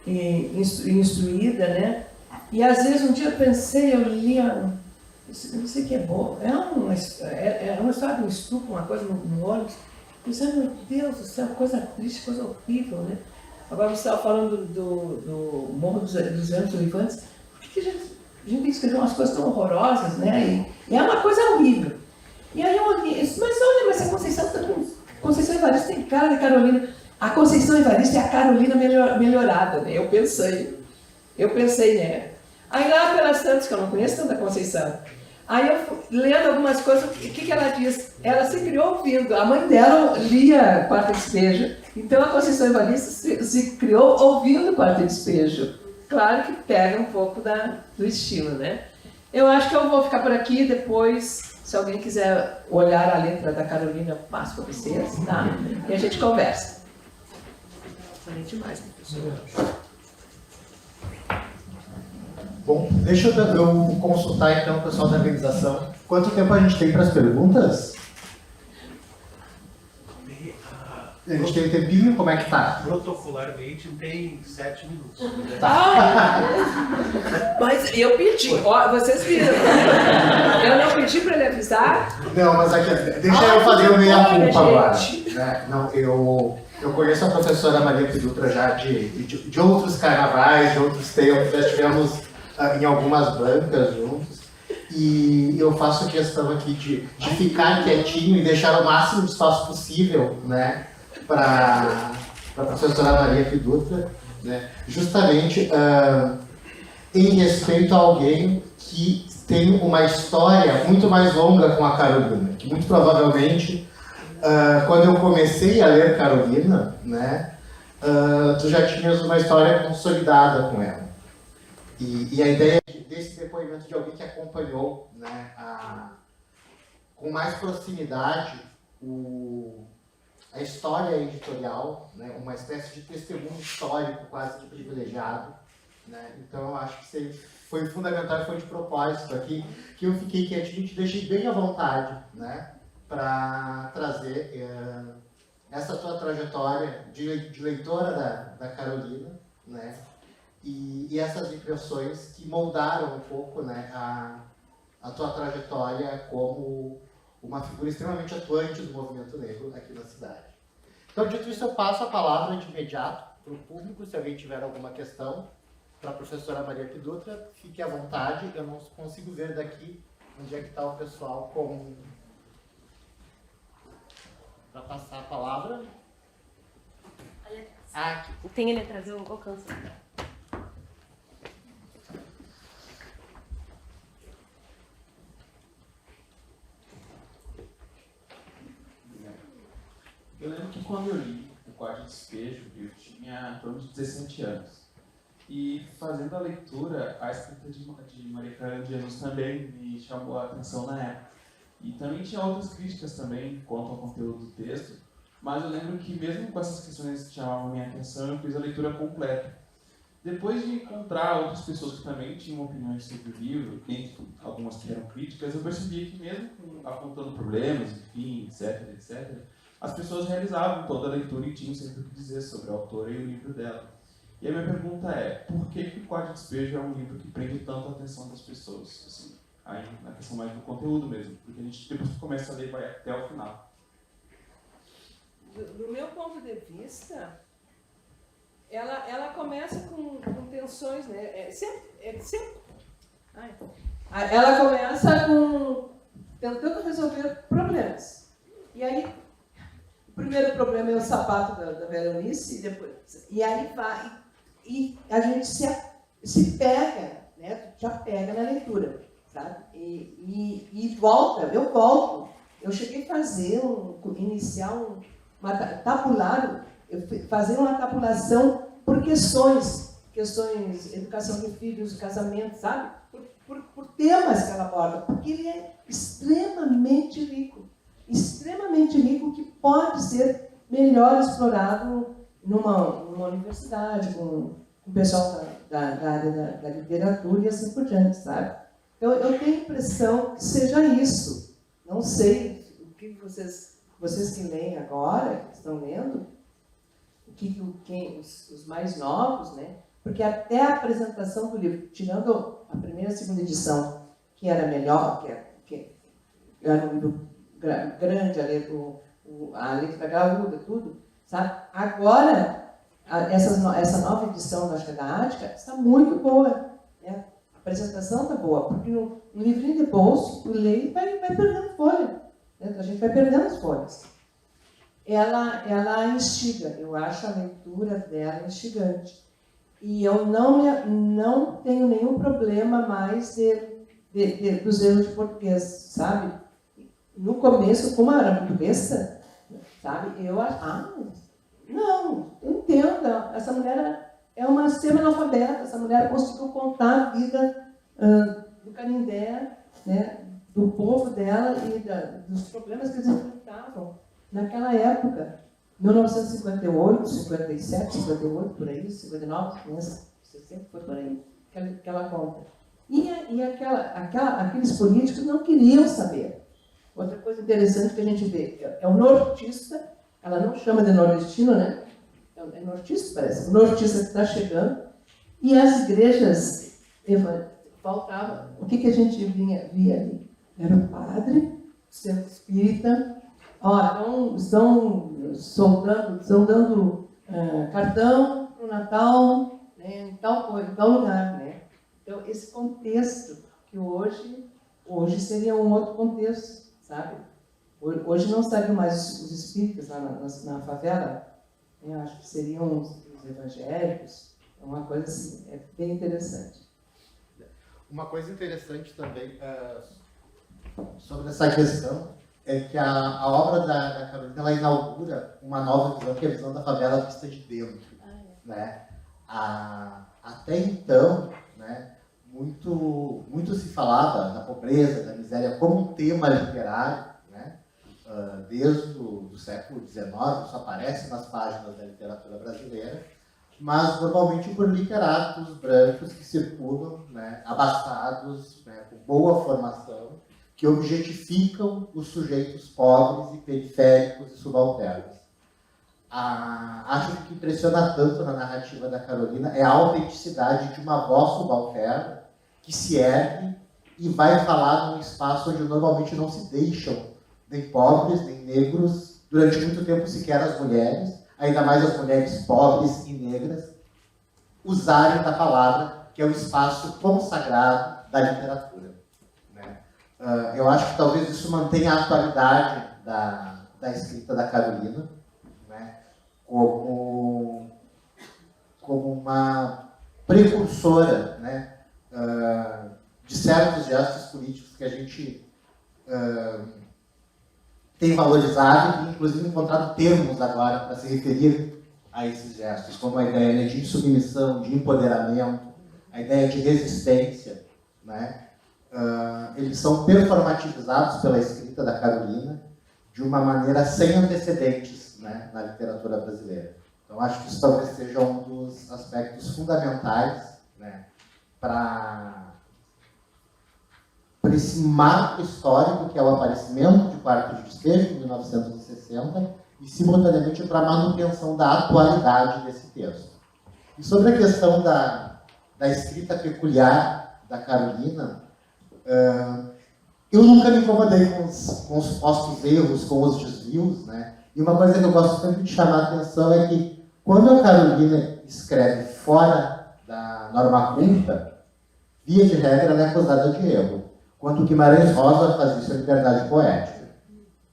Speaker 1: instruída, né? E às vezes um dia eu pensei, eu lia, não sei o que é bom, é uma história de um estupro, uma coisa no ônibus. Eu pensei, meu Deus do céu, coisa triste, coisa horrível, né? Agora você estava falando do Morro dos Ventos Uivantes, por que a gente tem que escrever umas coisas tão horrorosas, né? E é uma coisa horrível. E aí eu olhei, mas a Conceição está com... Conceição Evaristo tem cara de Carolina. A Conceição Evaristo é a Carolina melhorada, né? Eu pensei, né? Aí lá pelas tantas, que eu não conheço tanta Conceição, aí eu lendo algumas coisas, o que ela diz? Ela se criou ouvindo. A mãe dela lia Quarta Despeja Então a Conceição Evaristo se criou ouvindo o Quarto Despejo. Claro que pega um pouco do estilo, né? Eu acho que eu vou ficar por aqui, depois, se alguém quiser olhar a letra da Carolina, eu passo para vocês, tá? E a gente conversa. Falei demais, professor.
Speaker 3: Bom, deixa eu consultar então o pessoal da organização. Quanto tempo a gente tem para as perguntas? A gente tem um tempinho? Como é que tá?
Speaker 4: Protocolarmente tem 7 minutos.
Speaker 1: Mas eu pedi, ó, vocês viram. Eu não pedi para ele avisar.
Speaker 3: Não, mas aqui, deixa eu fazer o meia-culpa agora.
Speaker 1: Gente.
Speaker 3: Né? Não, eu conheço a professora Maria Pidutra já de outros carnavais, de outros tempos, já estivemos em algumas bancas juntos. E eu faço questão aqui de ficar quietinho e deixar o máximo de espaço possível, né, para a professora Maria Pidutra, né, justamente em respeito a alguém que tem uma história muito mais longa com a Carolina, que muito provavelmente, quando eu comecei a ler Carolina, né, tu já tinhas uma história consolidada com ela. E a ideia desse depoimento de alguém que acompanhou, né, com mais proximidade a história editorial, né, uma espécie de testemunho histórico quase que privilegiado, né? Então eu acho que foi fundamental, foi de propósito aqui, que eu fiquei quietinho e te deixei bem à vontade, né, para trazer essa tua trajetória de leitora da Carolina, né, e essas impressões que moldaram um pouco, né, a tua trajetória como uma figura extremamente atuante do movimento negro aqui na cidade. Então, dito isso, eu passo a palavra de imediato para o público, se alguém tiver alguma questão, para a professora Maria Pidutra, fique à vontade, eu não consigo ver daqui onde é que está o pessoal para passar a palavra. Aqui.
Speaker 5: Tem ele atrás, eu alcanço.
Speaker 2: Eu lembro que quando eu li O Quarto Despejo, eu tinha em torno de 17 anos. E fazendo a leitura, a escrita de Maria Clara de Jesus também me chamou a atenção na época. E também tinha outras críticas também quanto ao conteúdo do texto, mas eu lembro que mesmo com essas questões que chamavam a minha atenção, eu fiz a leitura completa. Depois de encontrar outras pessoas que também tinham opiniões sobre o livro, algumas que eram críticas, eu percebi que mesmo apontando problemas, enfim, etc., as pessoas realizavam toda a leitura e tinham sempre o que dizer sobre a autora e o livro dela. E a minha pergunta é, por que O Quarto Despejo é um livro que prende tanto a atenção das pessoas? Assim, aí, na questão mais do conteúdo mesmo, porque a gente, depois que começa a ler, vai até o final.
Speaker 1: Do meu ponto de vista, ela começa com tensões, né? Ela começa tentando resolver problemas. E aí, o primeiro problema é o sapato da Veronice, e aí vai, e a gente se pega, né? Já pega na leitura, sabe? E volta, eu volto. Eu cheguei a fazer fazer uma tabulação por questões, educação de filhos, casamento, sabe? Por temas que ela aborda, porque ele é extremamente rico que pode ser melhor explorado numa universidade, com o pessoal da área da literatura e assim por diante, sabe? Então, eu tenho a impressão que seja isso. Não sei o que vocês que leem agora, que estão lendo, os mais novos, né? Porque até a apresentação do livro, tirando a primeira e a segunda edição, que era melhor, que era um livro grande, a letra graúda, tudo, sabe? Agora, essa nova edição, acho que é da Ática, está muito boa, né? A apresentação está boa, porque no livrinho de bolso, o leite vai perdendo folha, né? A gente vai perdendo as folhas. Ela instiga, eu acho a leitura dela instigante. E eu não tenho nenhum problema mais dos erros de português, sabe? No começo, como eu era muito besta, sabe? Não, entenda, essa mulher é uma semi-analfabeta, essa mulher conseguiu contar a vida do Canindé, né, do povo dela e dos problemas que eles enfrentavam naquela época. 1958, 57, 58, por aí, 59, né, 60 foi por aí, que ela conta. E aqueles políticos não queriam saber. Outra coisa interessante que a gente vê é o nortista, ela não chama de nordestino, né? É nortista, parece. O nortista que está chegando. E as igrejas faltavam. O que a gente via ali? Era o padre, o centro espírita. Estão dando cartão para o Natal, né, em tal lugar. Né? Então, esse contexto, que hoje seria um outro contexto, sabe? Hoje não estariam mais os espíritas lá na favela. Eu acho que seriam os evangélicos, uma coisa assim, é bem interessante.
Speaker 3: Uma coisa interessante também sobre essa questão é que a obra da Carolina, ela inaugura uma nova visão, que é a visão da favela vista de dentro. Né? Até então, né, muito se falava da pobreza, da miséria como um tema literário, né? Desde o século XIX, isso aparece nas páginas da literatura brasileira, mas normalmente por literatos brancos que circulam, né, abastados, né, com boa formação, que objetificam os sujeitos pobres e periféricos e subalternos. Acho que o que impressiona tanto na narrativa da Carolina é a autenticidade de uma voz subalterna que se ergue e vai falar num espaço onde normalmente não se deixam nem pobres, nem negros, durante muito tempo sequer as mulheres, ainda mais as mulheres pobres e negras, usarem da palavra, que é o espaço consagrado da literatura. Né? Eu acho que talvez isso mantenha a atualidade da escrita da Carolina, né? como uma precursora, né? De certos gestos políticos que a gente tem valorizado e, inclusive, encontrado termos agora para se referir a esses gestos, como a ideia, né, de insubmissão, de empoderamento, a ideia de resistência. Né? Eles são performativizados pela escrita da Carolina de uma maneira sem antecedentes, né, na literatura brasileira. Então, acho que isso talvez seja um dos aspectos fundamentais, né, para esse marco histórico que é o aparecimento de Quarto de Despejo, em 1960, e simultaneamente para a manutenção da atualidade desse texto. E sobre a questão da escrita peculiar da Carolina, eu nunca me incomodei com os supostos erros, com os desvios, né? E uma coisa que eu gosto sempre de chamar a atenção é que quando a Carolina escreve fora da norma culta, via de regra ela é acusada de erro. Quando Guimarães Rosa faz isso em Liberdade Poética.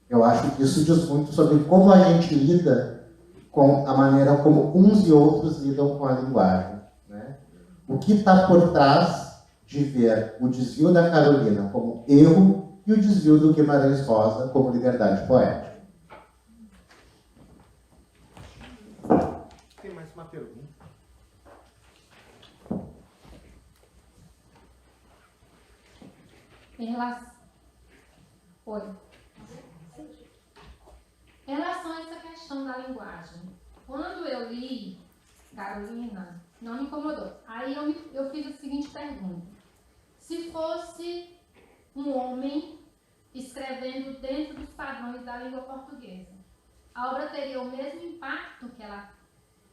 Speaker 3: Eu acho que isso diz muito sobre como a gente lida com a maneira como uns e outros lidam com a linguagem. Né? O que está por trás de ver o desvio da Carolina como erro e o desvio do Guimarães Rosa como liberdade poética.
Speaker 5: Tem mais uma pergunta.
Speaker 6: Oi. Em relação a essa questão da linguagem, quando eu li Carolina, não me incomodou. Aí eu fiz a seguinte pergunta. Se fosse um homem escrevendo dentro dos padrões da língua portuguesa, a obra teria o mesmo impacto que ela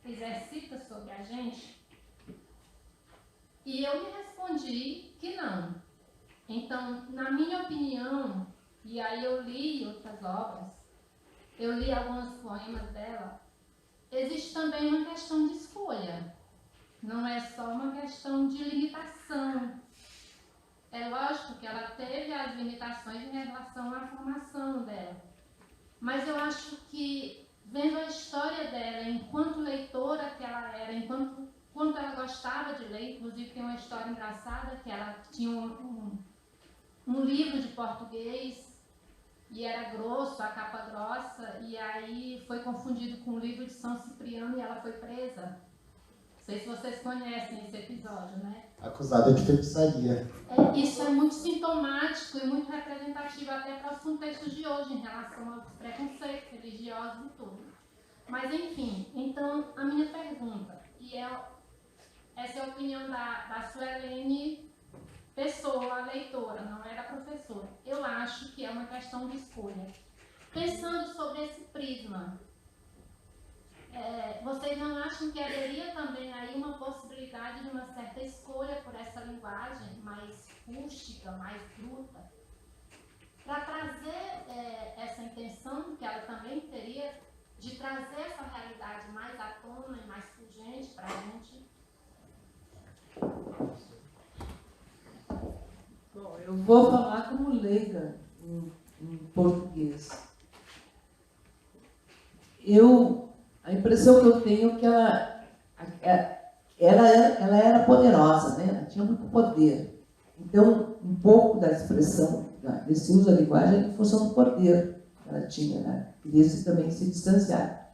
Speaker 6: exercita sobre a gente? E eu me respondi que não. Então, na minha opinião, e aí eu li outras obras, eu li alguns poemas dela, existe também uma questão de escolha. Não é só uma questão de limitação. É lógico que ela teve as limitações em relação à formação dela. Mas eu acho que, vendo a história dela, enquanto leitora que ela era, quanto ela gostava de ler, inclusive tem uma história engraçada, que ela tinha um livro de português e era grosso, a capa grossa, e aí foi confundido com o livro de São Cipriano e ela foi presa. Não sei se vocês conhecem esse episódio, né?
Speaker 3: Acusada de feitiçaria.
Speaker 6: Isso é muito sintomático e muito representativo até para os contextos de hoje em relação aos preconceitos religiosos e tudo. Mas, enfim, então, a minha pergunta, essa é a opinião da Suelene Pessoa, a leitora, não era a professora. Eu acho que é uma questão de escolha. Pensando sobre esse prisma, vocês não acham que haveria também aí uma possibilidade de uma certa escolha por essa linguagem mais rústica, mais bruta, para trazer essa intenção que ela também teria de trazer essa realidade mais à tona e mais pungente para a gente?
Speaker 1: Bom, eu vou falar como leiga em português. A impressão que eu tenho é que ela era poderosa, né? Ela tinha muito poder. Então, um pouco da expressão, desse uso da linguagem, é em função do poder que ela tinha, né? Queria também se distanciar.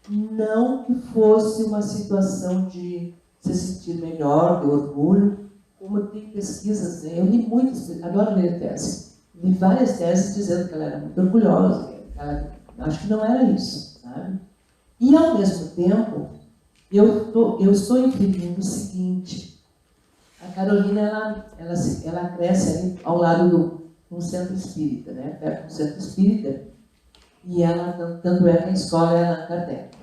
Speaker 1: Não que fosse uma situação de se sentir melhor, de orgulho, como tem pesquisas, né? Eu li muitas, adoro ler tese. Li várias teses dizendo que ela era muito orgulhosa, acho que não era isso, sabe? E, ao mesmo tempo, eu estou inferindo o seguinte: a Carolina, ela cresce ali ao lado de um centro espírita, né? Perto do centro espírita, e ela, tanto é que a escola é na Kardec.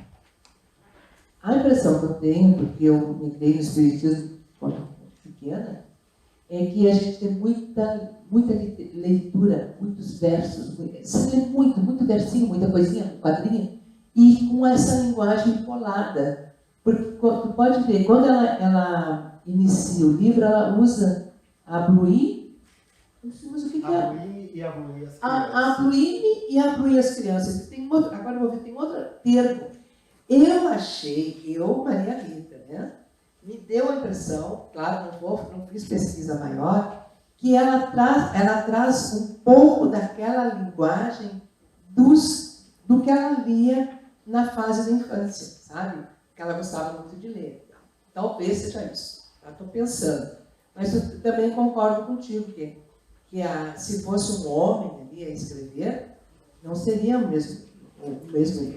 Speaker 1: A impressão que eu tenho, porque eu me criei no espiritismo quando pequena, é que a gente tem muita leitura, muitos versos, você lê muito versinho, muita coisinha, quadrinha, e com essa linguagem colada. Porque tu pode ver, quando ela inicia o livro, ela usa a Bluí, mas o que é?
Speaker 3: A Bluí e a Bluí as crianças.
Speaker 1: A Bluí e a Bluí as crianças. Agora eu vou ver, tem outro termo. Eu achei, Maria Rita, né? Me deu a impressão, claro, não fiz pesquisa maior, que ela traz um pouco daquela linguagem do que ela lia na fase da infância, sabe? Que ela gostava muito de ler. Talvez seja isso. Estou pensando. Mas eu também concordo contigo que se fosse um homem ali a escrever, não seria o mesmo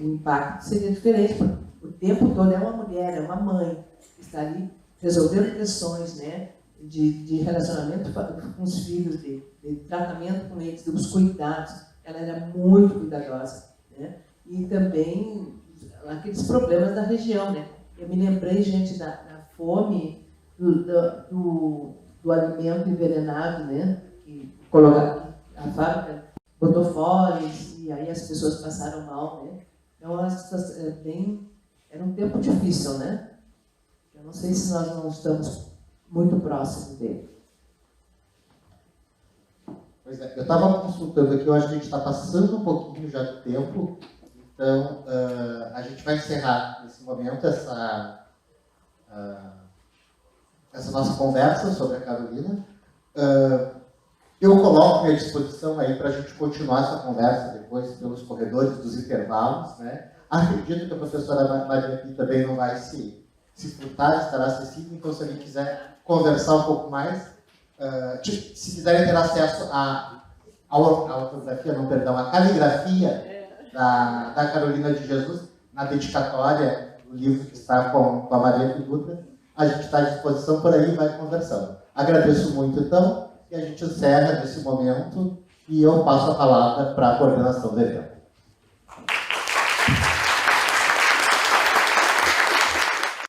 Speaker 1: impacto, seria diferente. O tempo todo é uma mulher, é uma mãe, que está ali resolvendo questões, né, de relacionamento com os filhos, de tratamento com eles, dos cuidados. Ela era muito cuidadosa, né? E também aqueles problemas da região, né? Eu me lembrei, gente, da fome, do alimento envenenado, né? Que colocaram a fábrica, botou foles, e aí as pessoas passaram mal, né? Então, era um tempo difícil, né? Eu não sei se nós não estamos muito próximos dele.
Speaker 3: Pois é, eu estava consultando aqui, eu acho que a gente está passando um pouquinho já do tempo, então a gente vai encerrar nesse momento essa nossa conversa sobre a Carolina. Eu coloco minha disposição aí para a gente continuar essa conversa depois pelos corredores dos intervalos, né? Acredito que a professora Maria Pita também não vai se furtar, estará acessível, então se alguém quiser conversar um pouco mais, se quiserem ter acesso à ortografia, à caligrafia da Carolina de Jesus, na dedicatória do livro que está com a Maria Dutra, a gente está à disposição por aí e vai conversando. Agradeço muito, então, e a gente encerra nesse momento e eu passo a palavra para a coordenação do evento.